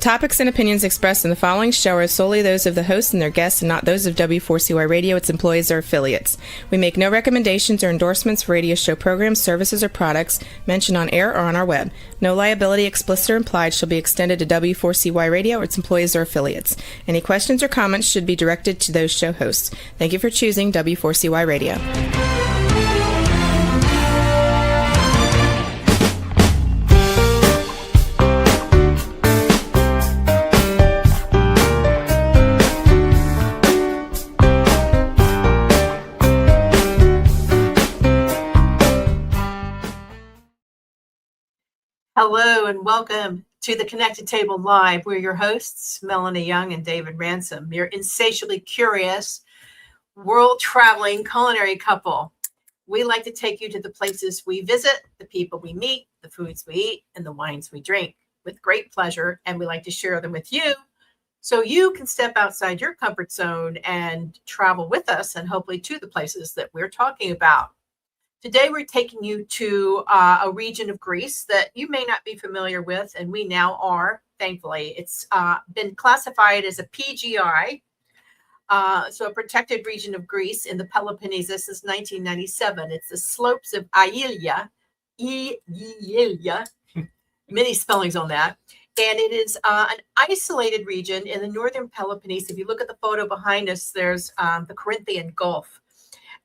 topics and opinions expressed in the following show are solely those of the host and their guests and not those of W4CY Radio, its employees, or affiliates. We make no recommendations or endorsements for radio show programs, services, or products mentioned on air or on our web. No liability, explicit or implied, shall be extended to W4CY Radio or its employees or affiliates. Any questions or comments should be directed to those show hosts. Thank you for choosing W4CY Radio. Hello and welcome to the Connected Table Live. We're your hosts, Melanie Young and David Ransom. You're insatiably curious, world-traveling culinary couple. We like to take you to the places we visit, the people we meet, the foods we eat, and the wines we drink with great pleasure, and we like to share them with you so you can step outside your comfort zone and travel with us and hopefully to the places that we're talking about. Today, we're taking you to a region of Greece that you may not be familiar with, and we now are, thankfully. It's been classified as a PGI, so a protected region of Greece in the Peloponnese since 1997. It's the slopes of Aigialeia, many spellings on that, and it is an isolated region in the northern Peloponnese. If you look at the photo behind us, there's the Corinthian Gulf.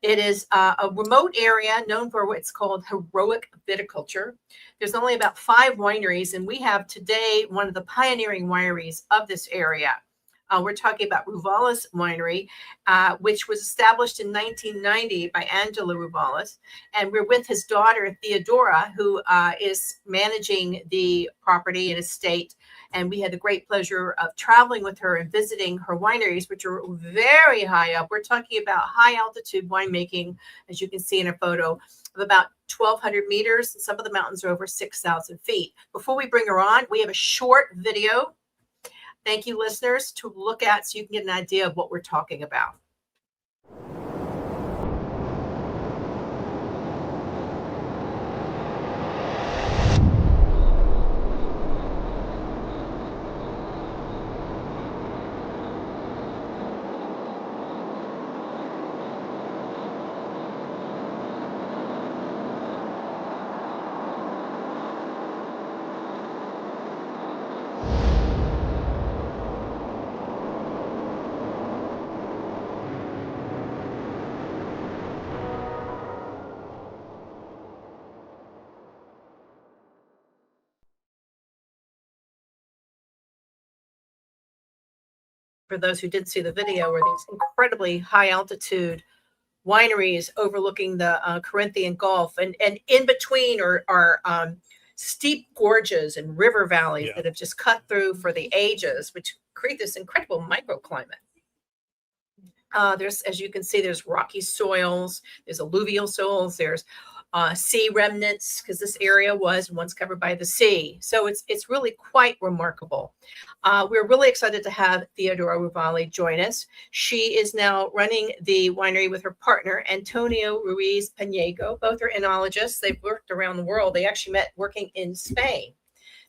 It is a remote area known for what's called heroic viticulture. There's only about 5 wineries, and we have today one of the pioneering wineries of this area. We're talking about Rouvalis Winery, which was established in 1990 by Angelos Rouvalis. And we're with his daughter, Theodora, who is managing the property and estate. And we had the great pleasure of traveling with her and visiting her wineries, which are very high up. We're talking about high altitude winemaking, as you can see in a photo, of about 1,200 meters. Some of the mountains are over 6,000 feet. Before we bring her on, we have a short video. Thank you, listeners, to look at so you can get an idea of what we're talking about. For those who did see the video, were these incredibly high altitude wineries overlooking the Corinthian Gulf, and in between are steep gorges and river valleys that have just cut through for the ages, which create this incredible microclimate. There's, as you can see, there's rocky soils, there's alluvial soils, there's sea remnants, because this area was once covered by the sea. So it's really quite remarkable. We're really excited to have Theodora Rouvali join us. She is now running the winery with her partner, Antonio Ruiz Pañego. Both are enologists. They've worked around the world. They actually met working in Spain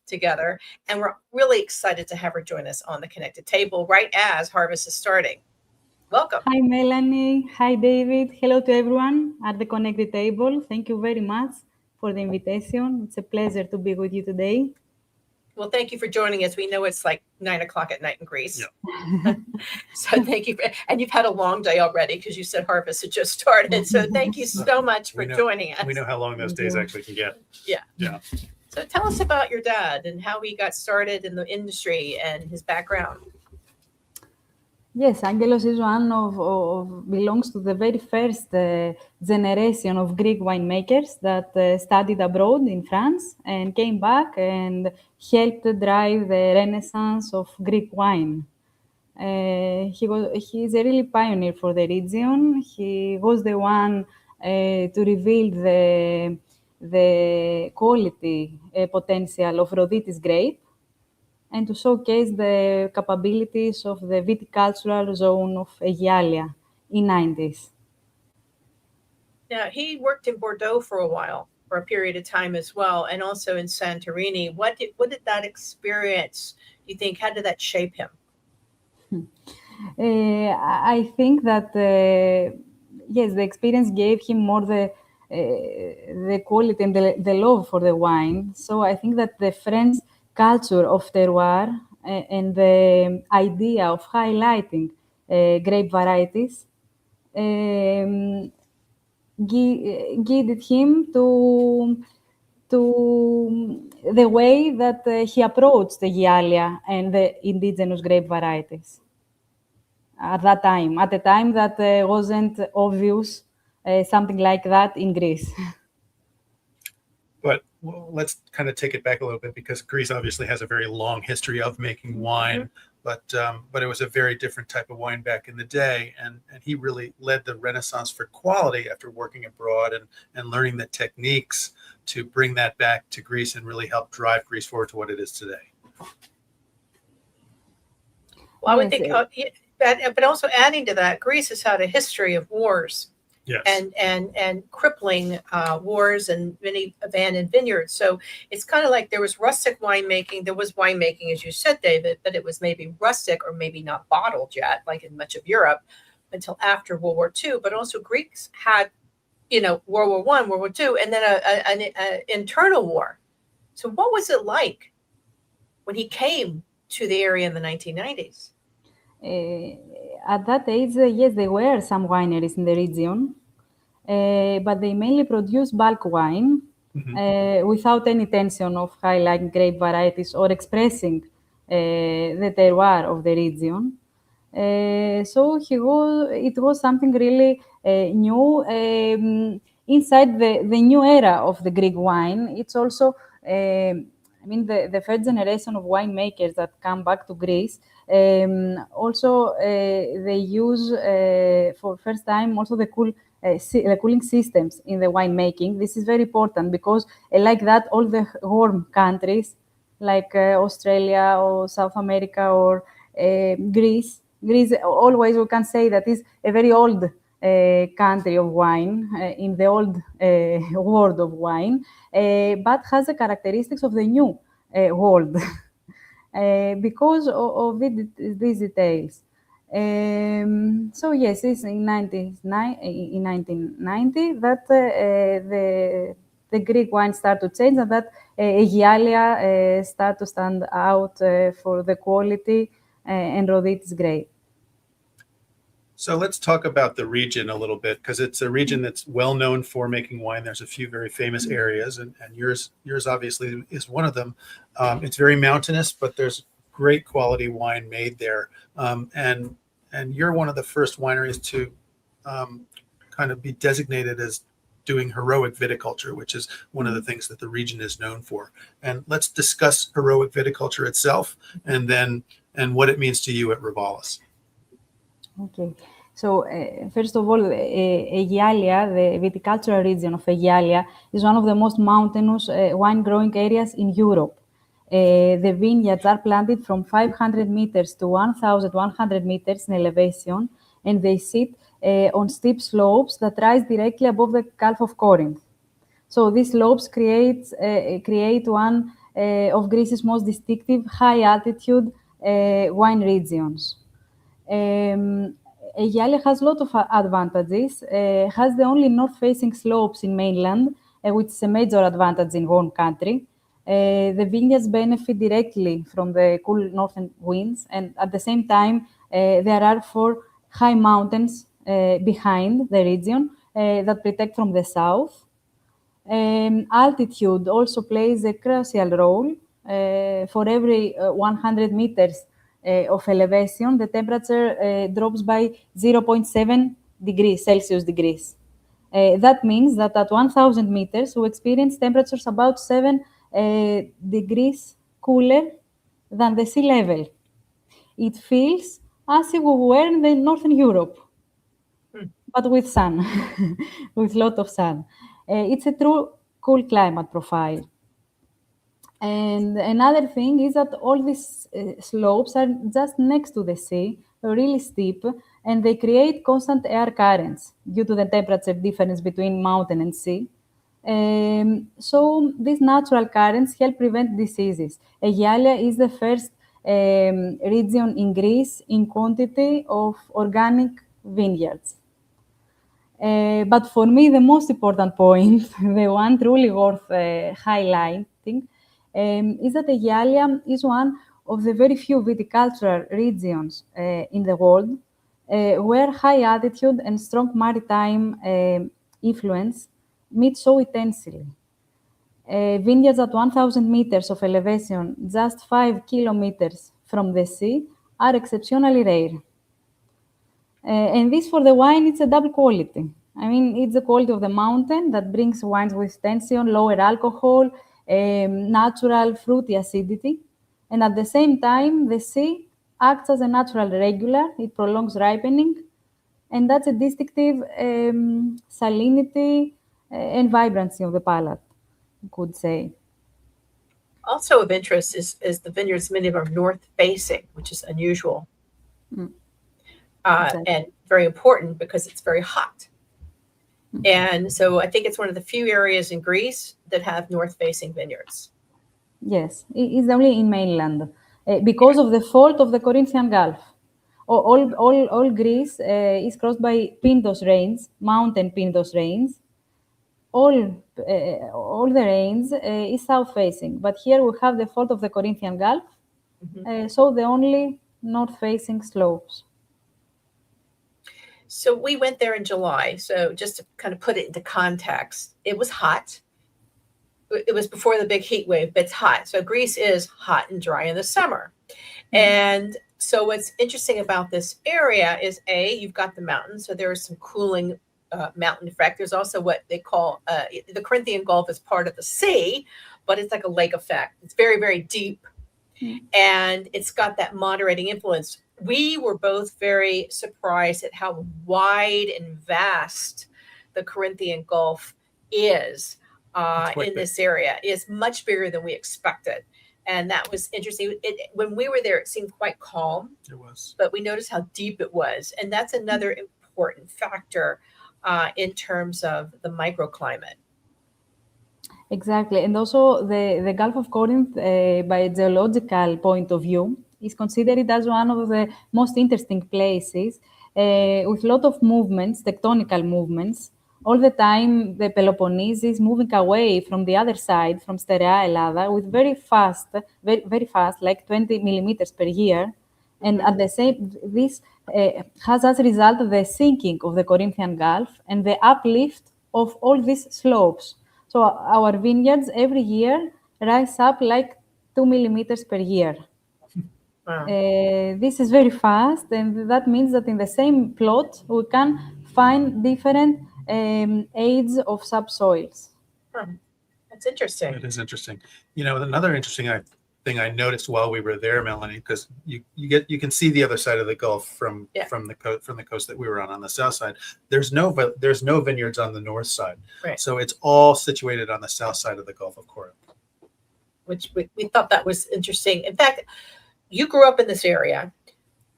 together. And we're really excited to have her join us on the Connected Table right as harvest is starting. Welcome. Hi, Melanie. Hi, David. Hello to everyone at the Connected Table. Thank you very much for the invitation. It's a pleasure to be with you today. Well, thank you for joining us. We know it's like 9 o'clock at night in Greece. Yeah. So thank you. And you've had a long day already because you said harvest had just started. So thank you so much for joining us. We know how long those days actually can get. Yeah. So tell us about your dad and how he got started in the industry and his background. Yes, Angelos is one of belongs to the very first generation of Greek winemakers that studied abroad in France and came back and helped drive the renaissance of Greek wine. He is a really pioneer for the region. He was the one to reveal the quality potential of Rhoditis grape, and to showcase the capabilities of the viticultural zone of Aigialeia in 90s. Yeah, he worked in Bordeaux for a while, for a period of time as well, and also in Santorini. What did that experience, you think, how did that shape him? I think that yes, the experience gave him more the quality and the love for the wine. So I think that the French culture of terroir and the idea of highlighting grape varieties guided him to the way that he approached the Aigialeia and the indigenous grape varieties at that time, at a time that wasn't obvious something like that in Greece. But let's kind of take it back a little bit, because Greece obviously has a very long history of making wine, but it was a very different type of wine back in the day. And he really led the renaissance for quality after working abroad and learning the techniques to bring that back to Greece and really help drive Greece forward to what it is today. Well, I would think, but also adding to that, Greece has had a history of wars. Yes. And crippling wars and many abandoned vineyards. So it's kind of like there was rustic winemaking. There was winemaking, as you said, David, but it was maybe rustic or maybe not bottled yet, like in much of Europe, until after World War II. But also Greeks had, World War I, World War II, and then an internal war. So what was it like when he came to the area in the 1990s? At that age, yes, there were some wineries in the region, but they mainly produced bulk wine without any intention of highlighting grape varieties or expressing the terroir of the region. So it was something really new inside the new era of the Greek wine. It's also, the first generation of winemakers that come back to Greece, also they use for first time also the cooling systems in the winemaking. This is very important because like that, all the warm countries like Australia or South America or Greece, always we can say that is a very old country of wine, in the old world of wine, but has the characteristics of the new world because of these details. So yes, it's in 1990 that the Greek wine start to change, and that Aigialeia start to stand out for the quality and Rhoditis grape. So let's talk about the region a little bit, because it's a region that's well known for making wine. There's a few very famous areas, and yours obviously is one of them. It's very mountainous, but there's great quality wine made there. And you're one of the first wineries to kind of be designated as doing heroic viticulture, which is one of the things that the region is known for. And let's discuss heroic viticulture itself, and what it means to you at Rouvalis. Okay. So, first of all, Aigialeia, the viticultural region of Aigialeia, is one of the most mountainous wine-growing areas in Europe. The vineyards are planted from 500 meters to 1,100 meters in elevation, and they sit on steep slopes that rise directly above the Gulf of Corinth. So these slopes create one of Greece's most distinctive high-altitude wine regions. Aigialeia has a lot of advantages. Has the only north-facing slopes in mainland, which is a major advantage in warm country. The vineyards benefit directly from the cool northern winds, and at the same time, there are 4 high mountains behind the region that protect from the south. Altitude also plays a crucial role. For every 100 meters of elevation, the temperature drops by 0.7 degrees Celsius. That means that at 1,000 meters, we experience temperatures about 7 degrees cooler than the sea level. It feels as if we were in the Northern Europe, but with sun, with a lot of sun. It's a true cool climate profile. And another thing is that all these slopes are just next to the sea, really steep, and they create constant air currents due to the temperature difference between mountain and sea. So these natural currents help prevent diseases. Aigialeia is the first region in Greece in quantity of organic vineyards. But for me, the most important point, the one truly worth highlighting, is that Aigialeia is one of the very few viticultural regions in the world where high altitude and strong maritime influence meet so intensely. Vineyards at 1,000 meters of elevation, just 5 kilometers from the sea, are exceptionally rare. And this for the wine, it's a double quality. I mean, it's the quality of the mountain that brings wines with tension, lower alcohol, natural fruity acidity. And at the same time, the sea acts as a natural regular. It prolongs ripening. And that's a distinctive salinity and vibrancy of the palate, you could say. Also of interest is the vineyards, many of them are north facing, which is unusual. Exactly. And very important because it's very hot. And so I think it's one of the few areas in Greece that have north-facing vineyards. Yes, it's only in mainland because of the fault of the Corinthian Gulf. All Greece is crossed by Pindos rains, mountain Pindos rains. All the rains is south-facing, but here we have the fault of the Corinthian Gulf, so the only north-facing slopes. So we went there in July. So just to kind of put it into context, it was hot. It was before the big heat wave, but it's hot. So Greece is hot and dry in the summer. And so what's interesting about this area is, you've got the mountains. So there is some cooling mountain effect. There's also what they call the Corinthian Gulf is part of the sea, but it's like a lake effect. It's very, very deep. And it's got that moderating influence. We were both very surprised at how wide and vast the Corinthian Gulf is in this area. It's much bigger than we expected. And that was interesting. When we were there, it seemed quite calm. It was. But we noticed how deep it was. And that's another important factor in terms of the microclimate. Exactly. And also the Gulf of Corinth, by a geological point of view, is considered as one of the most interesting places with a lot of movements, tectonical movements. All the time, the Peloponnese is moving away from the other side, from Sterea Ελλάδα, with very fast, like 20 millimeters per year. And at the same, this has as a result the sinking of the Corinthian Gulf and the uplift of all these slopes. So our vineyards every year rise up like 2 millimeters per year. Wow. This is very fast, and that means that in the same plot we can find different age of subsoils. That's interesting. It is interesting. You know, another interesting thing I noticed while we were there, Melanie, because you can see the other side of the Gulf from the coast that we were on the south side. There's no vineyards on the north side, Right. So it's all situated on the south side of the Gulf of Corinth. Which we thought that was interesting. In fact, you grew up in this area.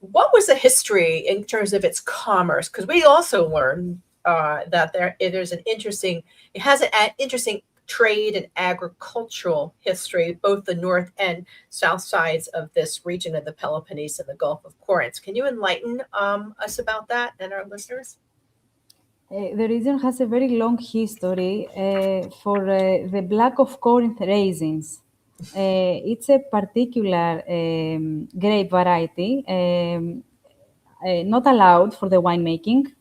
What was the history in terms of its commerce? Because we also learned that it has an interesting trade and agricultural history, both the north and south sides of this region of the Peloponnese and the Gulf of Corinth. Can you enlighten us about that and our listeners? The region has a very long history for the Black of Corinth raisins. It's a particular grape variety, not allowed for the winemaking,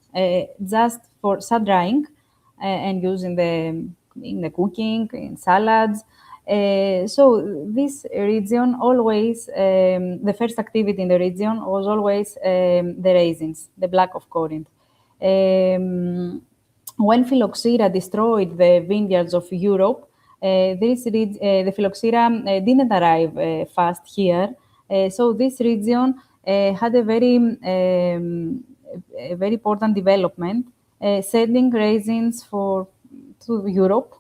just for sun-drying and used in the cooking, in salads. So this region always, the first activity in the region was always the raisins, the Black of Corinth. When phylloxera destroyed the vineyards of Europe, the phylloxera didn't arrive fast here. So this region had a very important development, sending raisins to Europe.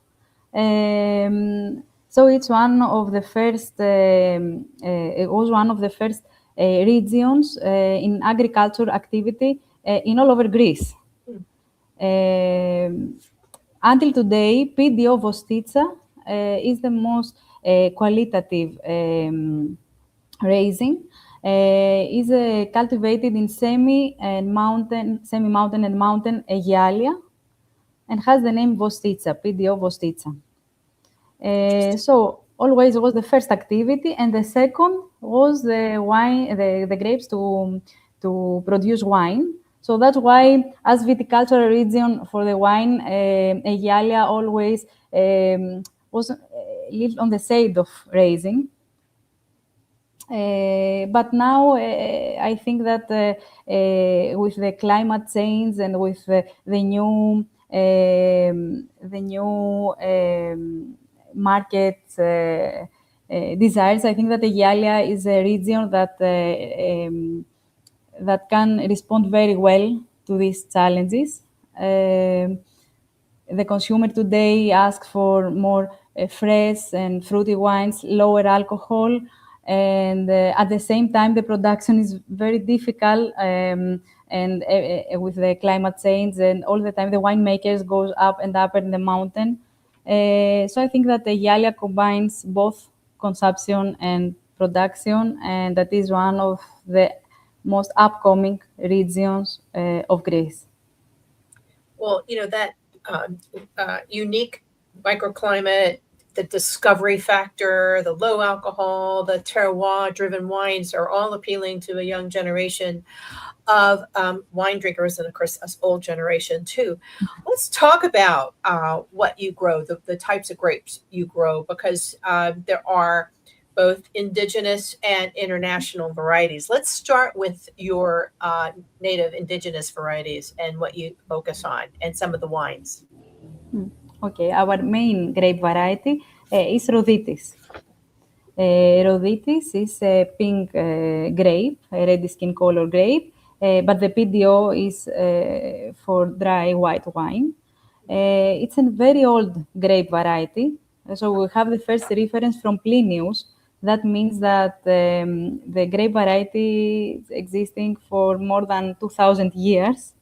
So it's one of the first. It was one of the first regions in agriculture activity in all over Greece. until today, PDO Vostitsa is the most qualitative raising. Is cultivated in semi-mountain and mountain Aigialeia, and has the name Vostitsa, PDO Vostitsa. So always was the first activity, and the second was the wine, the grapes to produce wine. So that's why, as viticultural region for the wine, Aigialeia always was lived on the side of raising. But now I think that with the climate change and with the new market desires, I think that Aigialeia is a region that that can respond very well to these challenges. The consumer today asks for more fresh and fruity wines, lower alcohol, and at the same time, the production is very difficult, and with the climate change, and all the time the winemakers goes up and up in the mountain. So I think that the Aigialeia combines both consumption and production, and that is one of the most upcoming regions of Greece. Well, that unique microclimate, the discovery factor, the low alcohol, the terroir-driven wines are all appealing to a young generation of wine drinkers, and of course, us old generation too. Let's talk about what you grow, the types of grapes you grow, because there are both indigenous and international varieties. Let's start with your native indigenous varieties and what you focus on, and some of the wines. Okay, our main grape variety is Rhoditis. Rhoditis is a pink grape, a red skin color grape, but the PDO is for dry white wine. It's a very old grape variety. So we have the first reference from Plinius. That means that the grape variety is existing for more than 2,000 years.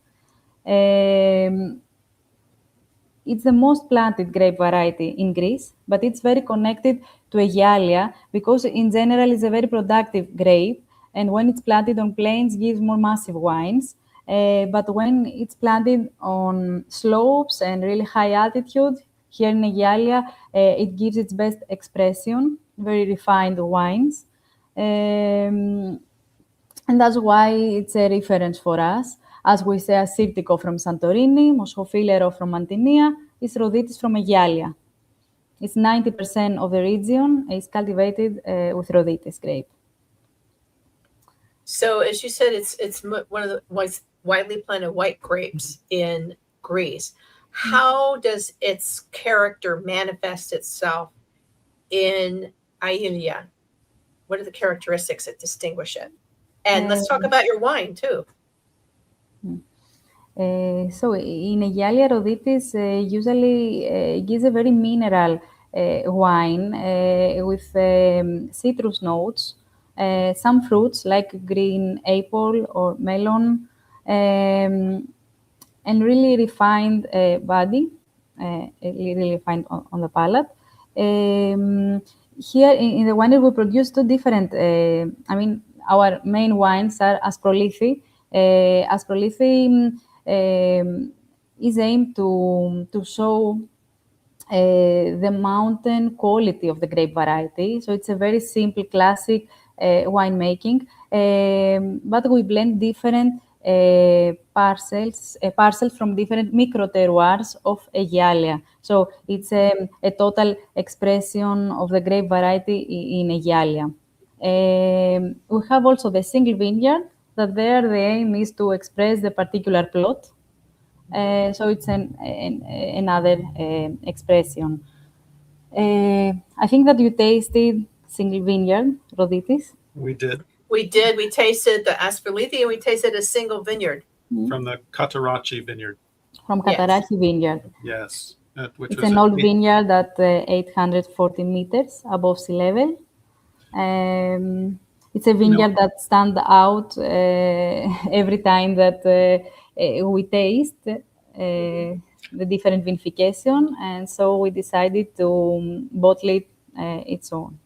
It's the most planted grape variety in Greece, but it's very connected to Aigialeia because in general it's a very productive grape, and when it's planted on plains gives more massive wines. But when it's planted on slopes and really high altitude, here in Aigialeia, it gives its best expression, very refined wines. And that's why it's a reference for us. As we say, Assyrtiko from Santorini, Moschofilero from Mantinia, is Rhoditis from Aigialeia. It's 90% of the region is cultivated with Rhoditis grape. So, as you said, it's one of the widely planted white grapes in Greece. How does its character manifest itself in Aigialeia? What are the characteristics that distinguish it? And let's talk about your wine too. So in Aigialeia, Rhoditis usually gives a very mineral wine with citrus notes, some fruits like green apple or melon, and really refined body, really refined on the palate. Here in the winery, we produce two different, our main wines are Asprolithi. Asprolithi is aimed to show the mountain quality of the grape variety. So it's a very simple, classic winemaking, but we blend different parcels from different micro-terroirs of Aigialeia. So it's a total expression of the grape variety in Aigialeia. We have also the single vineyard, that there the aim is to express the particular plot. So it's another expression. I think that you tasted single vineyard, Rhoditis. We did. We did. We tasted the Asprolithi, and we tasted a single vineyard. From the Cataraci vineyard. From Cataraci vineyard. Yes. It's an old vineyard at 840 meters above sea level. It's a vineyard that stands out every time that we taste. the different vinification, and so we decided to bottle it its own.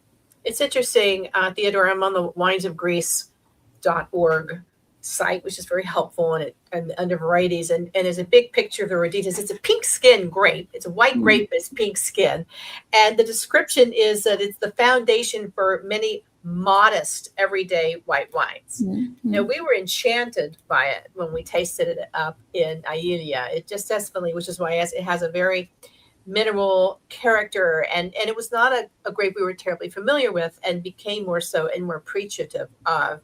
It's interesting, Theodora, I'm on the winesofgreece.org site, which is very helpful, and under varieties, and there's a big picture of the Roditas. It's a pink skin grape. It's a white grape, but it's pink skin. And the description is that it's the foundation for many modest, everyday white wines. Now, we were enchanted by it when we tasted it up in Aigialeia. It just definitely, which is why it has a very mineral character, and it was not a grape we were terribly familiar with, and became more so and more appreciative of,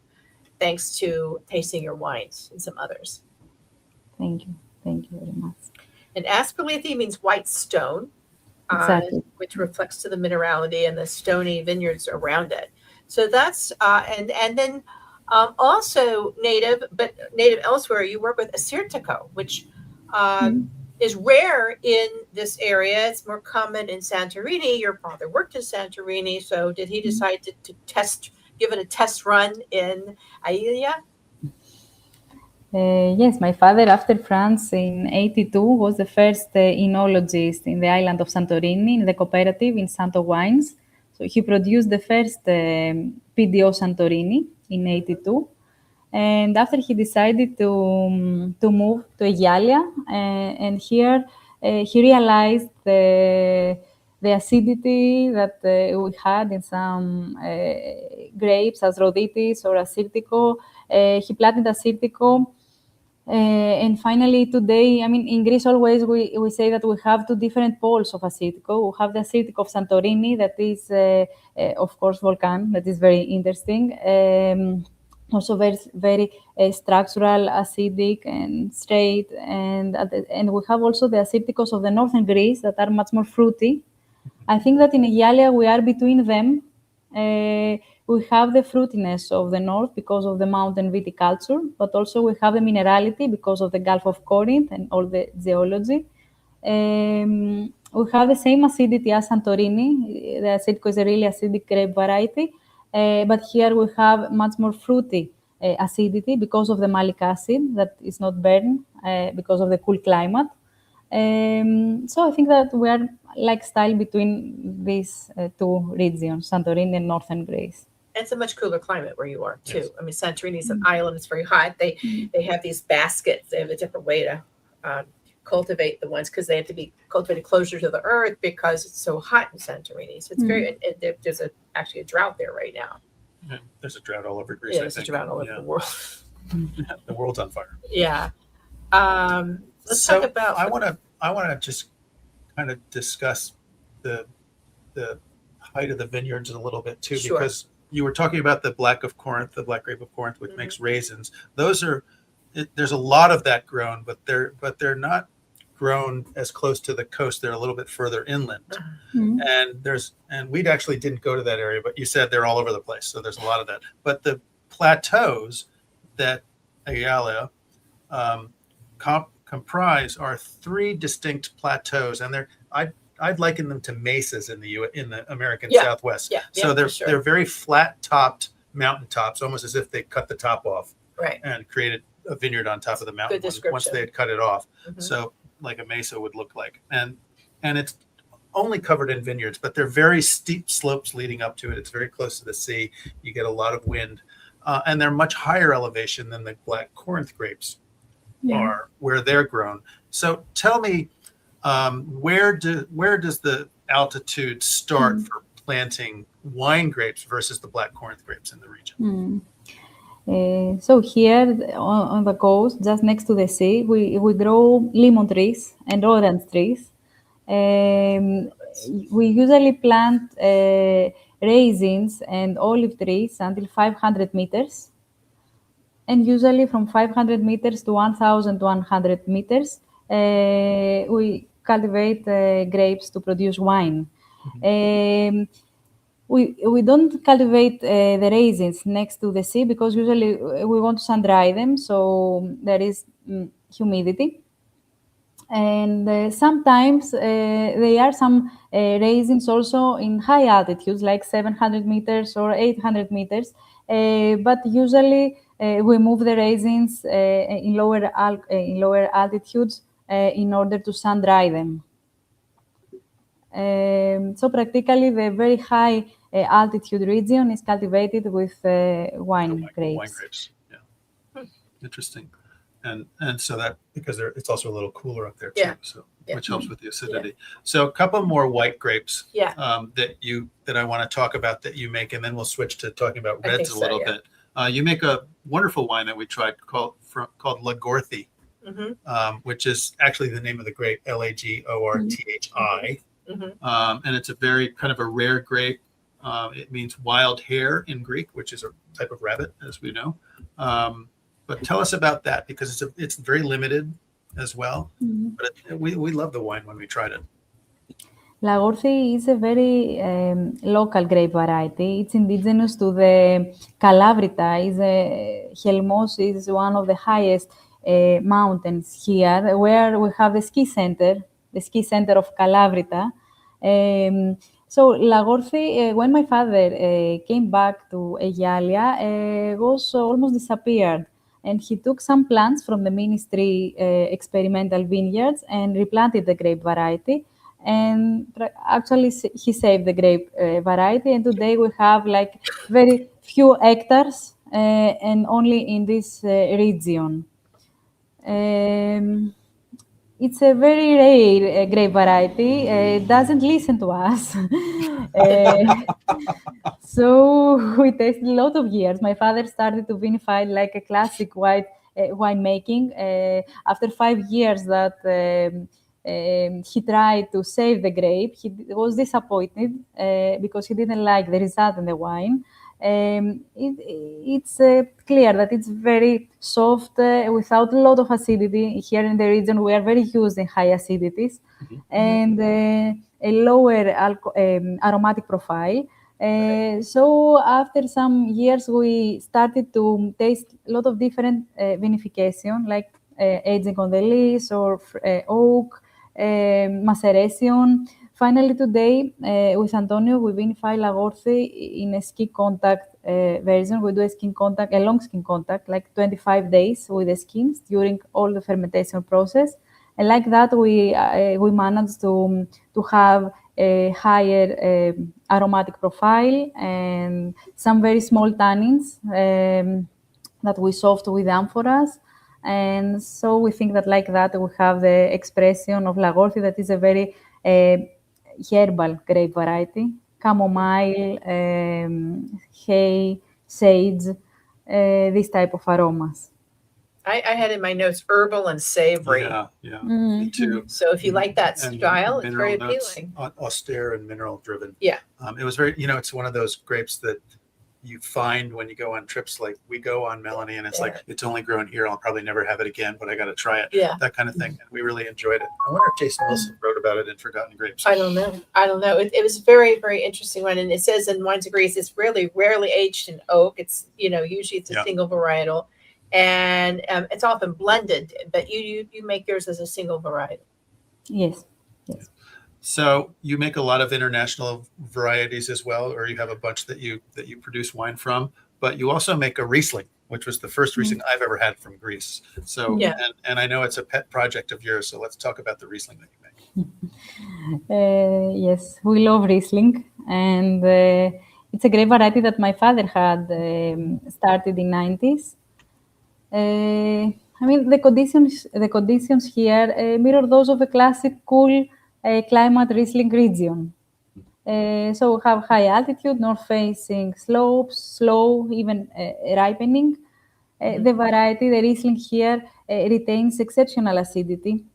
thanks to tasting your wines and some others. Thank you very much. And Asperlethi means white stone, Exactly. which reflects to the minerality and the stony vineyards around it. So that's and then also native, but native elsewhere. You work with Assyrtiko, which is rare in this area. It's more common in Santorini. Your father worked in Santorini, so did he decide to give it a test run in Aigialeia? Yes, my father, after France in 82, was the first oenologist in the island of Santorini, in the cooperative in Santo Wines. So he produced the first PDO Santorini in 82. And after he decided to move to Aigialeia, and here he realized the acidity that we had in some grapes as Roditis or Assyrtiko. He planted Assyrtiko. And finally, today, I mean, in Greece, always we say that we have two different poles of Assyrtiko. We have the Assyrtiko of Santorini, that is, of course, volcan, that is very interesting. Also very structural, acidic, and straight. And we have also the Assyrtikos of the northern Greece that are much more fruity. I think that in Aigialeia we are between them. We have the fruitiness of the north because of the mountain viticulture, but also we have the minerality because of the Gulf of Corinth and all the geology. We have the same acidity as Santorini. The Assyrtiko is a really acidic grape variety, but here we have much more fruity acidity because of the malic acid that is not burned because of the cool climate. So I think that we are like style between these two regions, Santorini and northern Greece. It's a much cooler climate where you are too. Yes. I mean, Santorini is an island; it's very hot. They have these baskets. They have a different way to cultivate the ones because they have to be cultivated closer to the earth because it's so hot in Santorini. So it's very. There's actually a drought there right now. Yeah, there's a drought all over Greece. Yeah, there's a drought all over the world. The world's on fire. Yeah. Let's talk about. I want to just kind of discuss the height of the vineyards a little bit too, Sure. because you were talking about the black grape of Corinth, which makes raisins. There's a lot of that grown, but they're not grown as close to the coast. They're a little bit further inland. And we actually didn't go to that area, but you said they're all over the place. So there's a lot of that. But the plateaus that Aigialeia comprise are three distinct plateaus, and I'd liken them to mesas in the American Southwest. So they're very flat-topped mountaintops, almost as if they cut the top off, and created a vineyard on top of the mountain once they had cut it off. So like a mesa would look like, and it's only covered in vineyards, but they're very steep slopes leading up to it. It's very close to the sea. You get a lot of wind, and they're much higher elevation than the black Corinth grapes are, where they're grown. So tell me, where does the altitude start for planting wine grapes versus the black Corinth grapes in the region? So here on the coast, just next to the sea, we grow lemon trees and orange trees. We usually plant raisins and olive trees until 500 meters. And usually from 500 meters to 1,100 meters, we cultivate grapes to produce wine. We don't cultivate the raisins next to the sea because usually we want to sun dry them, so there is humidity. And sometimes there are some raisins also in high altitudes, like 700 meters or 800 meters, but usually we move the raisins in lower altitudes in order to sun dry them. So practically, the very high altitude region is cultivated with wine grapes. Wine grapes, yeah. Interesting. And so that, because it's also a little cooler up there too, Yeah. so Yeah. which helps with the acidity. So a couple more white grapes that I want to talk about that you make, and then we'll switch to talking about reds a little bit. You make a wonderful wine that we tried called Lagorthi, which is actually the name of the grape, Lagorthi. And it's a very kind of a rare grape. It means wild hare in Greek, which is a type of rabbit, as we know. But tell us about that, because it's very limited as well. But we love the wine when we tried it. Lagorthi is a very local grape variety. It's indigenous to the Calabrita. Helmos is one of the highest mountains here, where we have the ski center of Calabrita. So Lagorthi, when my father came back to Aigialeia, was almost disappeared. And he took some plants from the ministry experimental vineyards and replanted the grape variety. And actually, he saved the grape variety. And today we have like very few hectares and only in this region. It's a very rare grape variety. It doesn't listen to us. So we tasted a lot of years. My father started to vinify like a classic white winemaking. After 5 years that he tried to save the grape, he was disappointed because he didn't like the result in the wine. It's clear that it's very soft, without a lot of acidity. Here in the region, we are very used in high acidities, and a lower aromatic profile. So after some years, we started to taste a lot of different vinification, like aging on the lees or oak, maceration. Finally, today, with Antonio, we vinify Lagorthi in a skin contact version. We do a long skin contact, like 25 days with the skins during all the fermentation process. And like that, we managed to have a higher aromatic profile and some very small tannins that we soft with amphoras. And so we think that like that, we have the expression of Lagorthi that is a very herbal grape variety, chamomile, hay, sage, this type of aromas. I had in my notes herbal and savory. Yeah, me too. So if you like that style, it's very notes, appealing. Austere and mineral driven. Yeah. It was very, it's one of those grapes that you find when you go on trips, like we go on, Melanie, and it's like, it's only grown here. I'll probably never have it again, but I got to try it. Yeah. That kind of thing. And we really enjoyed it. I wonder if Jason Wilson wrote about it in Forgotten Grapes. I don't know. It was very, very interesting one. And it says in Wines of Greece, it's rarely aged in oak. It's, usually it's a single varietal. And it's often blended, but you make yours as a single varietal. Yes. So you make a lot of international varieties as well, or you have a bunch that you produce wine from, but you also make a Riesling, which was the first Riesling I've ever had from Greece. So, and I know it's a pet project of yours. So let's talk about the Riesling that you make. Yes, we love Riesling, and it's a great variety that my father had started in 90s. The conditions here mirror those of a classic cool climate Riesling region. So we have high altitude, north-facing slopes, slow, even ripening. The variety, the Riesling here, retains exceptional acidity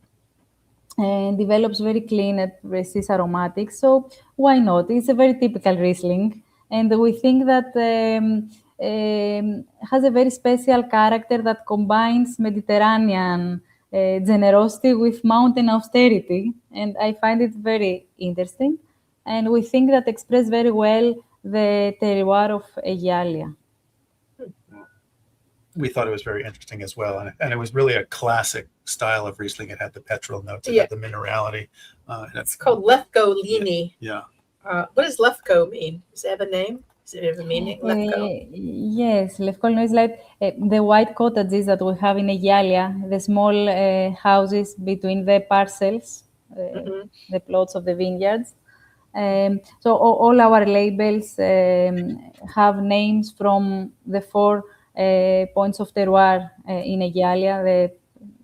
and develops very clean and precise aromatics. So why not? It's a very typical Riesling. And we think that has a very special character that combines Mediterranean generosity with mountain austerity. And I find it very interesting. And we think that express very well the terroir of Aigialeia. We thought it was very interesting as well. And it was really a classic style of Riesling. It had the petrol notes, it had the minerality. It's called Lefko Lini. Yeah. What does Lefko mean? Does it have a name? Does it have a meaning? Lefko. Yes, Lefkolno is like the white cottages that we have in Aigialeia, the small houses between the parcels, the plots of the vineyards. So all our labels have names from the 4 points of terroir in Aigialeia.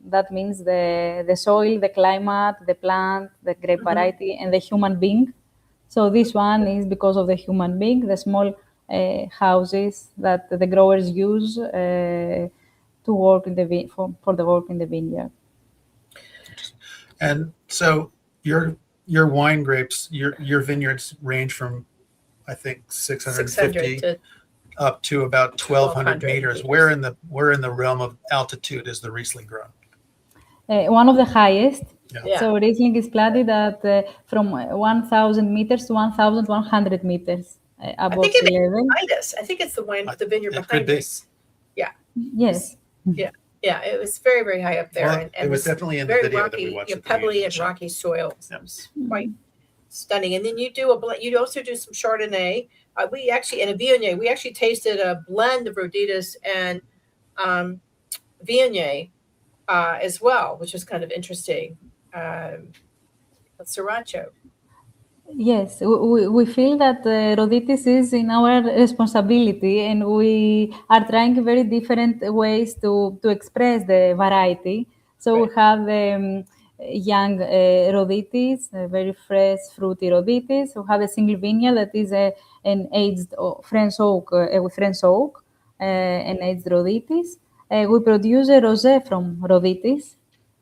That means the soil, the climate, the plant, the grape variety, and the human being. So this one is because of the human being, the small houses that the growers use to work in the for the work in the vineyard. And so your wine grapes, your vineyards range from, I think, 650 to up to about 1,200 meters. meters. Where in the realm of altitude is the Riesling grown? One of the highest. Yeah. So Riesling is planted at from 1,000 meters to 1,100 meters above think it sea level. behind us. I think it's the vineyard It could behind be. us. Yeah. Yes. Yeah, it was very, very high up there. Well, and it was definitely in the very video rocky, that we watched. at the pebbly beginning. and rocky soil. Yep. It was quite stunning. And then you do you also do some Chardonnay. We actually, and a Viognier, we actually tasted a blend of Roditas and Viognier as well, which was kind of interesting. Sriracha. Yes, we feel that Roditis is in our responsibility, and we are trying very different ways to express the variety. So we have young Roditis, very fresh, fruity Roditis. We have a single vineyard that is an aged French oak, with French oak, an aged Roditis. We produce a rosé from Roditis.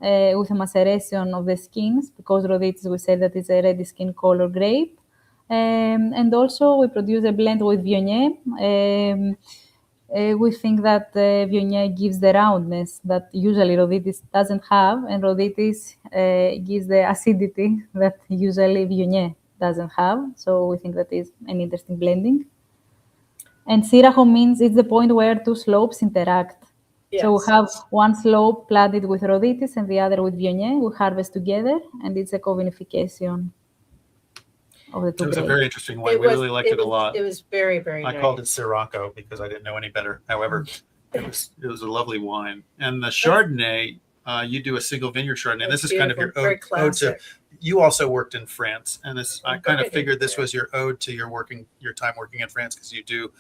With a maceration of the skins, because Roditis, we say that it's a red skin color grape. And also we produce a blend with Viognier. We think that Viognier gives the roundness that usually Roditis doesn't have, and Roditis gives the acidity that usually Viognier doesn't have. So we think that is an interesting blending. And Siracho means it's the point where 2 slopes interact. Yes. So we have one slope planted with Roditis and the other with Viognier. We harvest together, and it's a co-vinification of the 2 It was a grapes. very interesting wine. We really liked it a lot. It was very, very I nice. called it Sirocco because I didn't know any better. However, it was a lovely wine. And the Chardonnay, you do a single vineyard Chardonnay. And this is kind of your very ode to. classic. You also worked in France, and I kind of Burgundy, figured this yeah. was your ode to your time working in France, because you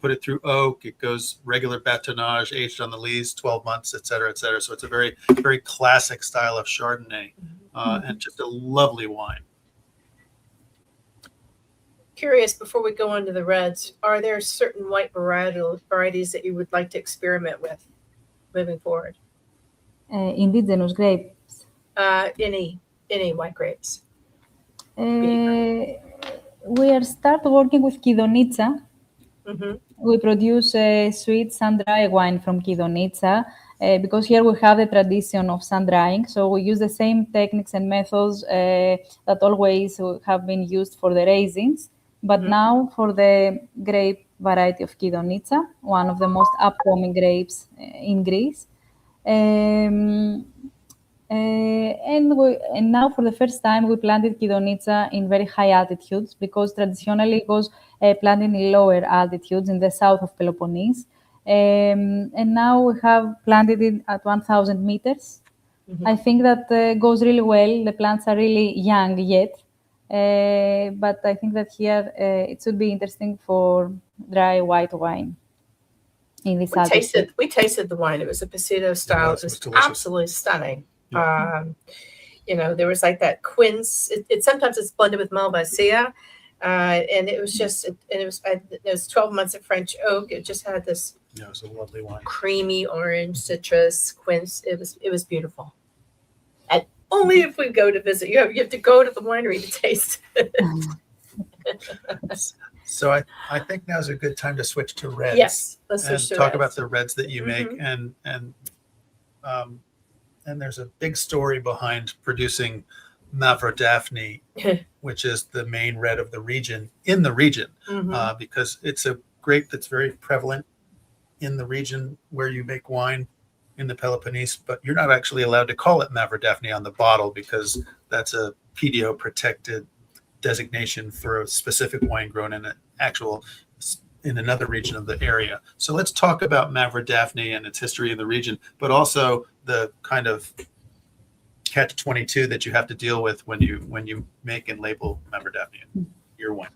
put it through oak. It goes regular batonnage, aged on the lees, 12 months, et cetera, et cetera. So it's a very, very classic style of Chardonnay, and just a lovely wine. Curious, before we go on to the reds, are there certain white varieties that you would like to experiment with moving forward? Indigenous grapes. Any white grapes? We are start working with Kidonitsa. We produce sweet sun-dry wine from Kidonitsa because here we have the tradition of sun-drying. So we use the same techniques and methods that always have been used for the raisins, but now for the grape variety of Kidonitsa, one of the most upcoming grapes in Greece. And now for the first time we planted Kidonitsa in very high altitudes, because traditionally it was planted in lower altitudes in the south of Peloponnese. And now we have planted it at 1,000 meters. I think that goes really well. The plants are really young yet, but I think that here it should be interesting for dry white wine. In this We tasted the wine. It was a Pasito style. It was absolutely stunning. Yeah. There was like that quince. Sometimes it's blended with Malvasia, and it was just. It was 12 months of French oak. It just had this. Yeah, it was a lovely wine. Creamy orange, citrus, quince. It was beautiful. And only if we go to visit, you have to go to the winery to taste it. So I think now's a good time to switch to reds. Yes, let's switch to talk reds. about the reds that you make, and there's a big story behind producing Mavrodaphne, which is the main red of the region, because it's a grape that's very prevalent in the region where you make wine in the Peloponnese, but you're not actually allowed to call it Mavrodaphne on the bottle, because that's a PDO protected designation for a specific wine grown in an actual in another region of the area. So let's talk about Mavrodaphne and its history in the region, but also the kind of catch-22 that you have to deal with when you make and label Mavrodaphne in your wine.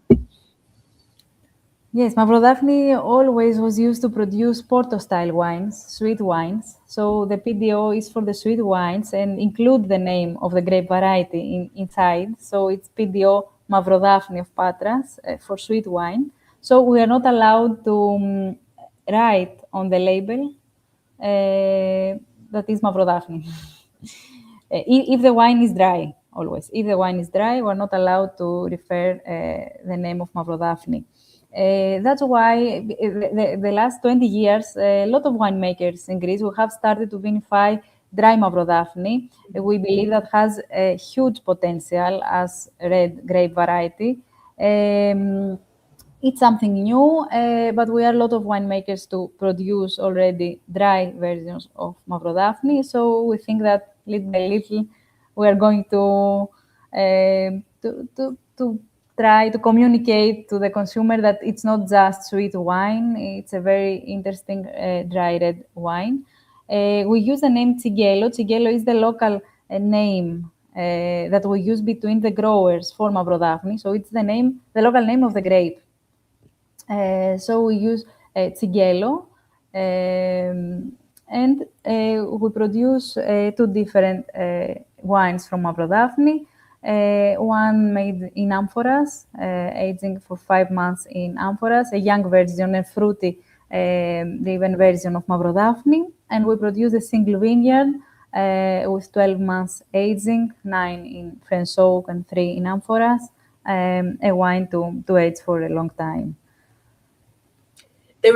Yes, Mavrodaphne always was used to produce Porto-style wines, sweet wines. So the PDO is for the sweet wines and include the name of the grape variety inside. So it's PDO Mavrodaphne of Patras for sweet wine. So we are not allowed to write on the label that is Mavrodaphne. If the wine is dry, always. If the wine is dry, we're not allowed to refer the name of Mavrodaphne. That's why the last 20 years, a lot of winemakers in Greece will have started to vinify dry Mavrodaphne. We believe that has a huge potential as red grape variety. It's something new, but we are a lot of winemakers to produce already dry versions of Mavrodaphne. So we think that little by little, we are going to try to communicate to the consumer that it's not just sweet wine. It's a very interesting dry red wine. We use the name Tsigelo. Tsigelo is the local name that we use between the growers for Mavrodaphne. So it's the local name of the grape. So we use Tsigelo, and we produce two different wines from Mavrodaphne. One made in amphoras, aging for 5 months in amphoras, a young version, a fruity, the even version of Mavrodaphne. And we produce a single vineyard with 12 months aging, 9 in French oak and 3 in amphoras, a wine to age for a long time. They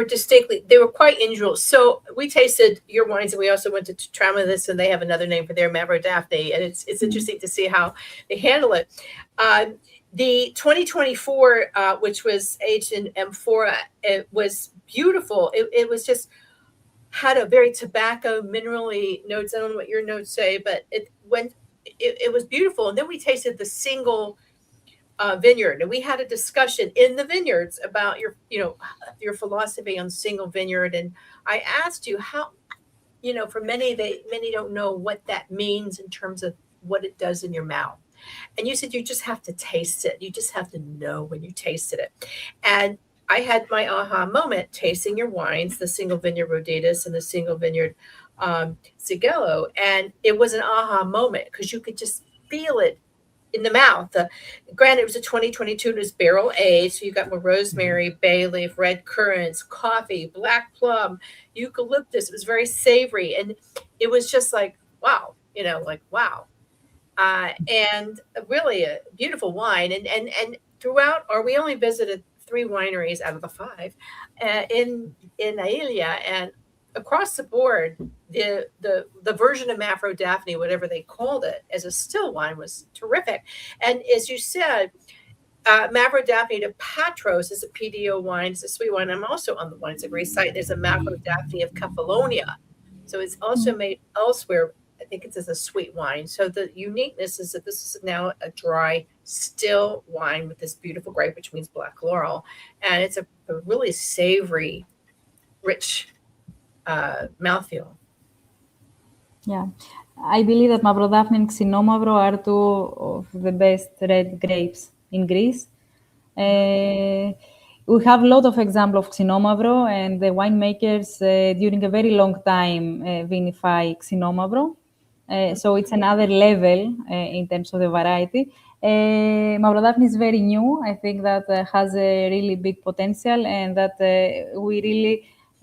were quite unusual. So we tasted your wines, and we also went to Tramunis, and they have another name for their Mavrodaphne, and it's interesting to see how they handle it. The 2024, which was aged in amphora, it was beautiful. It was just had a very tobacco minerally notes. I don't know what your notes say, but it was beautiful. And then we tasted the single vineyard, and we had a discussion in the vineyards about your philosophy on single vineyard. And I asked you how, for many don't know what that means in terms of what it does in your mouth. And you said you just have to taste it. You just have to know when you tasted it. And I had my aha moment tasting your wines, the single vineyard Rodatus and the single vineyard Tsigelo, and it was an aha moment because you could just feel it in the mouth. Granted, it was a 2022, it was barrel aged, so you got more rosemary, bay leaf, red currants, coffee, black plum, eucalyptus. It was very savory, and it was just like wow, wow, and really a beautiful wine. And throughout, we only visited 3 wineries out of the 5 in Aigialeia, and across the board, the version of Mavrodaphne, whatever they called it, as a still wine was terrific. And as you said, Mavrodaphne to Patros is a PDO wine. It's a sweet wine. I'm also on the one. It's a great site. There's a Mavrodaphne of Cephalonia. So it's also made elsewhere. I think it's as a sweet wine. So the uniqueness is that this is now a dry, still wine with this beautiful grape, which means black laurel. And it's a really savory, rich mouthfeel. Yeah, I believe that Mavrodaphne and Xinomavro are 2 of the best red grapes in Greece. We have a lot of examples of Xinomavro, and the winemakers during a very long time vinify Xinomavro. So it's another level in terms of the variety. Mavrodaphne is very new. I think that has a really big potential, and that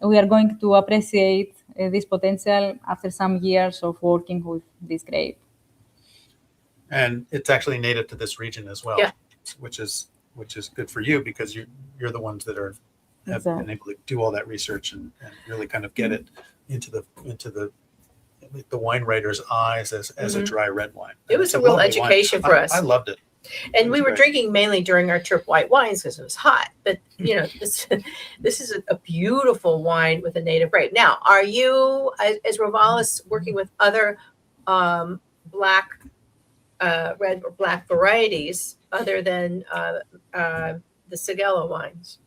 we are going to appreciate this potential after some years of working with this grape. And it's actually native to this region as well, yeah. which is good for you because you're the ones that have been able to do all that research and really kind of get it into the wine writer's eyes as a dry red wine. It was a real education for us. I loved it. And we were drinking mainly during our trip white wines because it was hot. But this is a beautiful wine with a native grape. Now, are you, as Rouvalis, working with other black, red or black varieties other than the Tsigelo wines?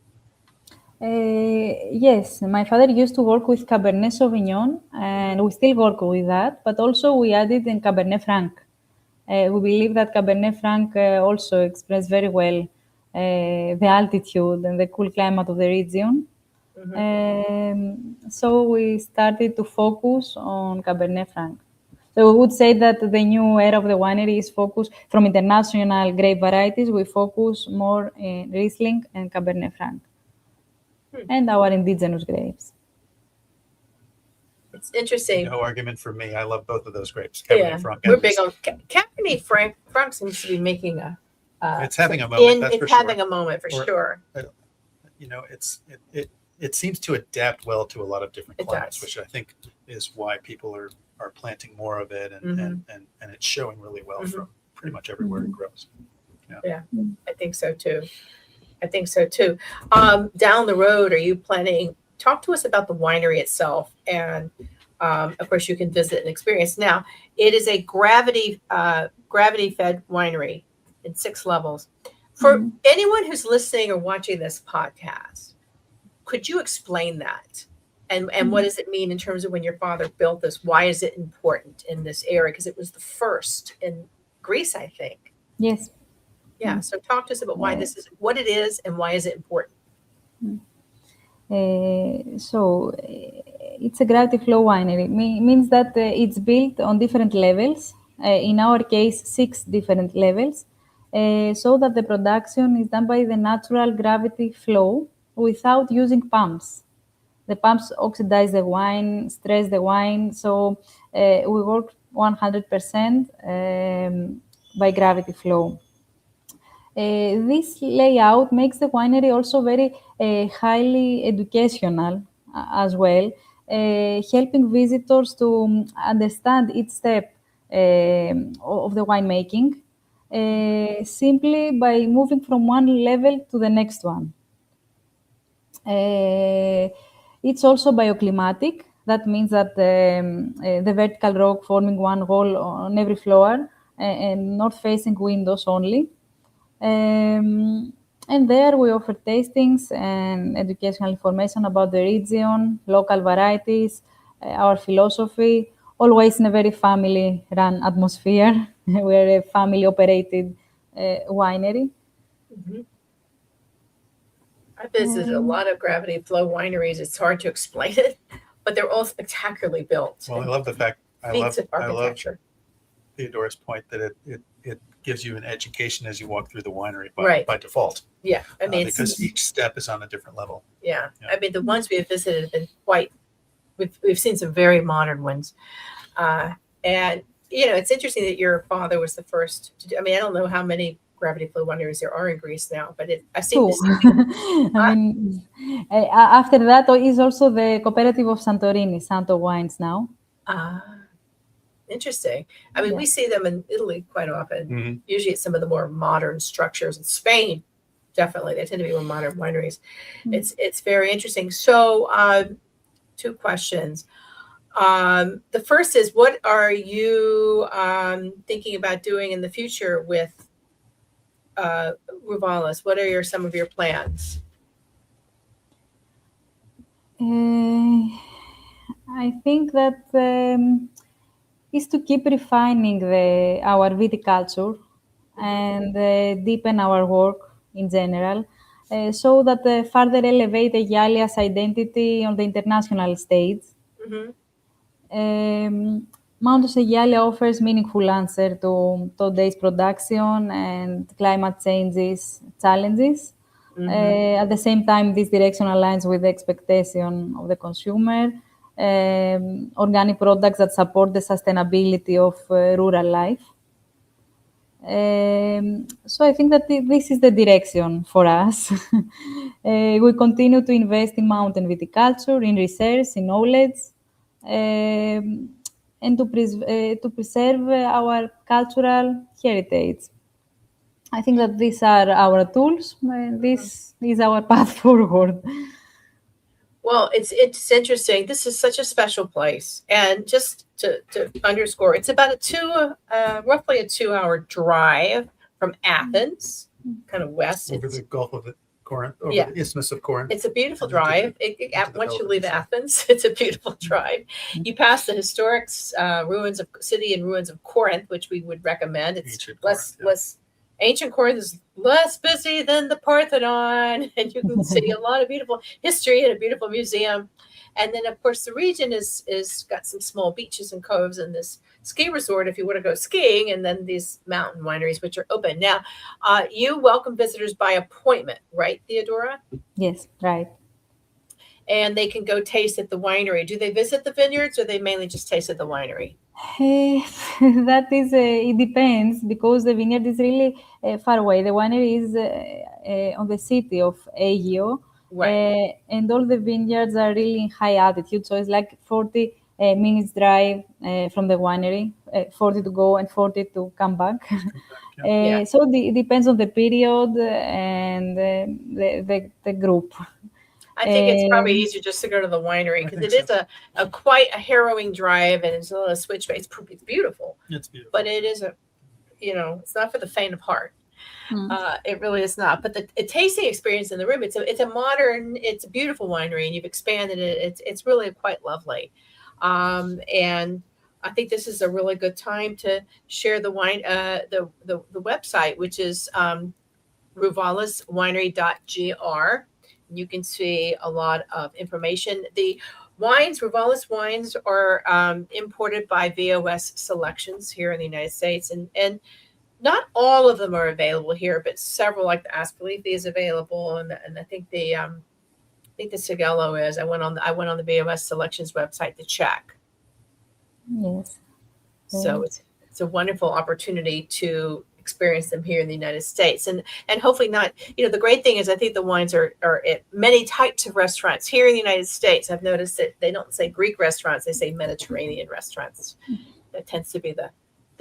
Yes, my father used to work with Cabernet Sauvignon, and we still work with that, but also we added in Cabernet Franc. We believe that Cabernet Franc also expresses very well the altitude and the cool climate of the region. So we started to focus on Cabernet Franc. So we would say that the new era of the winery is focused from international grape varieties. We focus more in Riesling and Cabernet Franc and our indigenous grapes. It's interesting. No argument for me. I love both of those grapes. Yeah, Cabernet Franc. we're big on Cabernet Franc. Seems to be making a. It's having a moment. That's it's for having sure. a moment for sure. You know, it seems to adapt well to a lot of different It climates, does. which I think is why people are planting more of it, and it's showing really well from pretty much everywhere it grows. Yeah, I think so too. Down the road, are you planning? Talk to us about the winery itself, and of course, you can visit and experience. Now, it is a gravity-fed winery in 6 levels. For anyone who's listening or watching this podcast, could you explain that? And what does it mean in terms of when your father built this? Why is it important in this area? Because it was the first in Greece, I think. Yes. Yeah. So talk to us about why this is, what it is, and why is it important? It's a gravity flow winery. Means that it's built on different levels. In our case, 6 different levels, so that the production is done by the natural gravity flow without using pumps. The pumps oxidize the wine, stress the wine. So we work 100% by gravity flow. This layout makes the winery also very highly educational as well, helping visitors to understand each step of the winemaking simply by moving from one level to the next one. It's also bioclimatic. That means that the vertical rock forming one wall on every floor and north-facing windows only. And there we offer tastings and educational information about the region, local varieties, our philosophy, always in a very family-run atmosphere. We're a family-operated winery. I visited a lot of gravity flow wineries. It's hard to explain it, but they're all spectacularly built. Well, I love the fact, I love architecture. Theodora's point that it gives you an education as you walk through the winery by default. Yeah, I mean, because each step is on a different level. Yeah, I mean, the ones we have visited have been quite. We've seen some very modern ones, and you know, it's interesting that your father was the first to do. I mean, I don't know how many gravity flow wineries there are in Greece now, but I've seen 2. this. I mean, after that is also the cooperative of Santorini, Santo Wines now. Interesting. I mean, we see them in Italy quite often. Usually it's some of the more modern structures. In Spain, definitely. They tend to be more modern wineries. It's very interesting. So 2 questions. The first is, what are you thinking about doing in the future with Rouvalis? What are some of your plans? I think that is to keep refining our viticulture and deepen our work in general, so that further elevate Aigialeia's identity on the international stage. Mount Aigialeia offers meaningful answer to today's production and climate changes challenges. At the same time, this direction aligns with the expectation of the consumer. Organic products that support the sustainability of rural life. So I think that this is the direction for us. We continue to invest in mountain viticulture, in research, in knowledge, and to preserve our cultural heritage. I think that these are our tools. This is our path forward. Well, it's interesting. This is such a special place, and just to underscore, it's about roughly a 2-hour drive from Athens, kind of west. Over the Gulf Corinth, over Yeah. the Isthmus of Corinth. It's a beautiful And into drive. the Once you leave Peloponnese. Athens, it's a beautiful drive. You pass the historic ruins of city and ruins of Corinth, which we would recommend. It's Ancient less Corinth, yeah. less ancient Corinth is less busy than the Parthenon, and you can see a lot of beautiful history and a beautiful museum. And then, of course, the region is got some small beaches and coves and this ski resort if you want to go skiing, and then these mountain wineries which are open. Now, you welcome visitors by appointment, right, Theodora? Yes, right. And they can go taste at the winery. Do they visit the vineyards, or they mainly just taste at the winery? That is, it depends, because the vineyard is really far away. The winery is on the city of Aigio, Right. and all the vineyards are really in high altitude. So it's like 40 minutes drive from the winery, 40 to go and 40 to come back. Yeah. So it depends on the period and the group. I think it's probably Um, easier just to go to the winery, because think it is a quite a harrowing drive, and it's a little switchback. It's beautiful, It's beautiful. but it is it's not for the faint of heart. Mm. It really is not. But the tasting experience in the room, it's a beautiful winery, and you've expanded it. It's really quite lovely. And I think this is a really good time to share the wine, the website, which is rouvaliswinery.gr. You can see a lot of information. The Rouvalis wines are imported by VOS Selections here in the United States, and not all of them are available here, but several, like the Ascalepi, is available, and I think the Sigello is. I went on the VOS Selections website to check. Yes. So it's a wonderful opportunity to experience them here in the United States, and hopefully not. The great thing is, I think the wines are at many types of restaurants here in the United States. I've noticed that they don't say Greek restaurants; they say Mediterranean restaurants. That tends to be the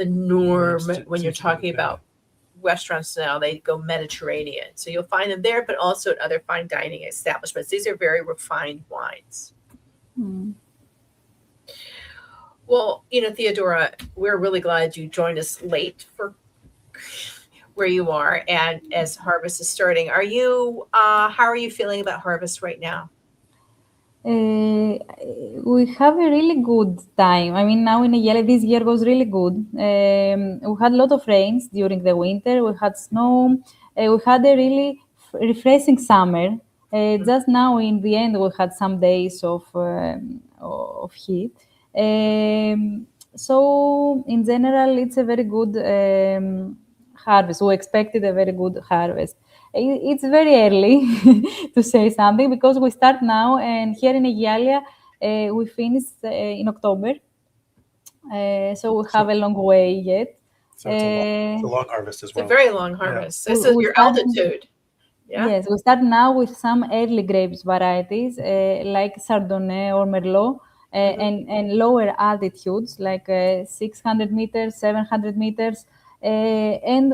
norm when you're talking about restaurants now. They go Mediterranean, so you'll find them there, but also at other fine dining establishments. These are very refined wines. Mm. Well, Theodora, we're really glad you joined us late for where you are, and as harvest is starting. How are you feeling about harvest right now? We have a really good time. I mean, now in Aigialeia, this year was really good. We had a lot of rains during the winter. We had snow. We had a really refreshing summer. Just now, in the end, we had some days of heat. So, in general, it's a very good harvest. We expected a very good harvest. It's very early to say something, because we start now, and here in Aigialeia, we finish in October. So we have a long way yet. So it's a long harvest as well. It's a very long harvest. Yeah. This is your altitude. Yeah. Yes, we start now with some early grapes varieties like Chardonnay or Merlot, and lower altitudes like 600 meters, 700 meters. And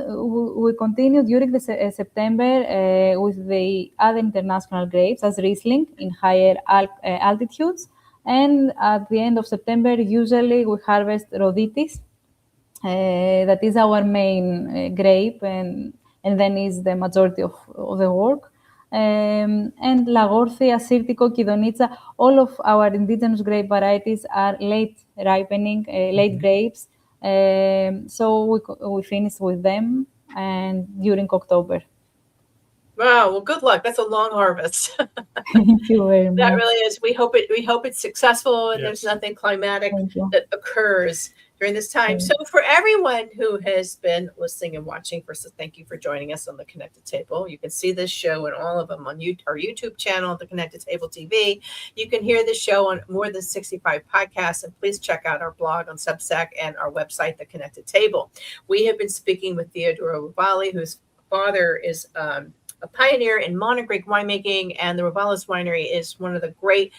we continue during the September with the other international grapes as Riesling in higher altitudes. And at the end of September, usually we harvest Rhoditis. That is our main grape, and then is the majority of the work. And Lagorthia, Sirtico, Kidonitsa, all of our indigenous grape varieties are late ripening, late grapes. So we finish with them, and during October. Wow. Well, good luck. That's a long harvest. Thank you very much. That really is. We hope it's successful, and Yes. there's nothing climatic Thank you. that occurs during this time. So for everyone who has been listening and watching, first, thank you for joining us on The Connected Table. You can see this show and all of them on our YouTube channel, The Connected Table TV. You can hear this show on more than 65 podcasts, and please check out our blog on Substack and our website, The Connected Table. We have been speaking with Theodora Rouvali, whose father is a pioneer in modern Greek winemaking, and the Rouvalis Winery is one of the great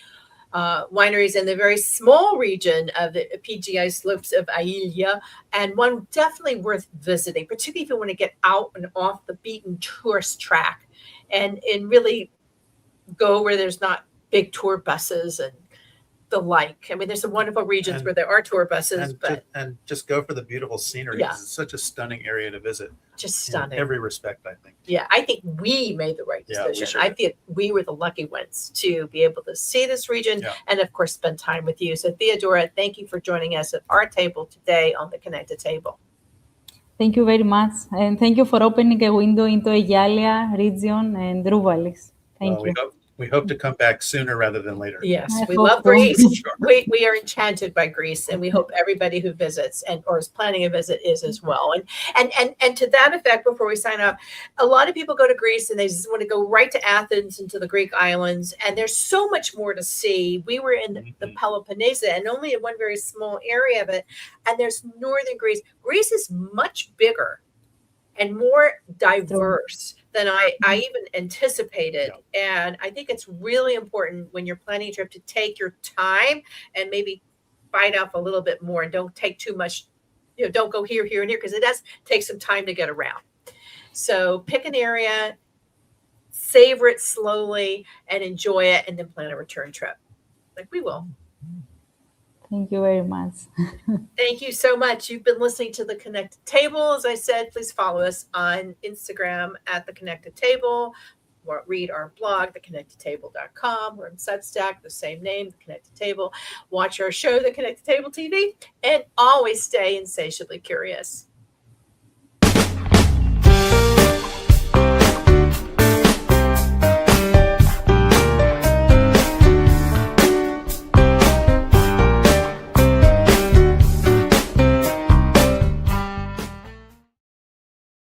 wineries in the very small region of the PGI slopes of Aigialeia, and one definitely worth visiting, particularly if you want to get out and off the beaten tourist track and really go where there's not big tour buses and the like. I mean, there's some wonderful regions And- where there are tour buses, And, but and just go for the beautiful scenery. Yeah. 'Cause it's such a stunning area to visit just in stunning. every respect, I think. Yeah, I think we made the right Yeah, we decision. sure I did. think we were the lucky ones to be able to see this region Yeah. and, of course, spend time with you. So, Theodora, thank you for joining us at our table today on the Connected Table. Thank you very much. And thank you for opening a window into Aigialeia region and Rouvalis. Thank Well, you. we hope to come back sooner rather than later. Yes, I we hope love so. Greece. We are enchanted by Greece, and we hope everybody who visits and or is planning a visit is as well. And to that effect, before we sign off, a lot of people go to Greece and they just want to go right to Athens and to the Greek islands, and there's so much more to see. We were in the Peloponnese and only in one very small area of it, and there's northern Greece. Greece is much bigger and more diverse than I even anticipated. And I think it's really important when you're planning a trip to take your time and maybe bite off a little bit more and don't take too much, don't go here, here, and here, because it does take some time to get around. So pick an area, savor it slowly, and enjoy it, and then plan a return trip like we will. Thank you very much. Thank you so much. You've been listening to The Connected Table. As I said, please follow us on Instagram at The Connected Table, or read our blog, theconnectedtable.com. We're in Substack, the same name, The Connected Table. Watch our show, The Connected Table TV, and always stay insatiably curious.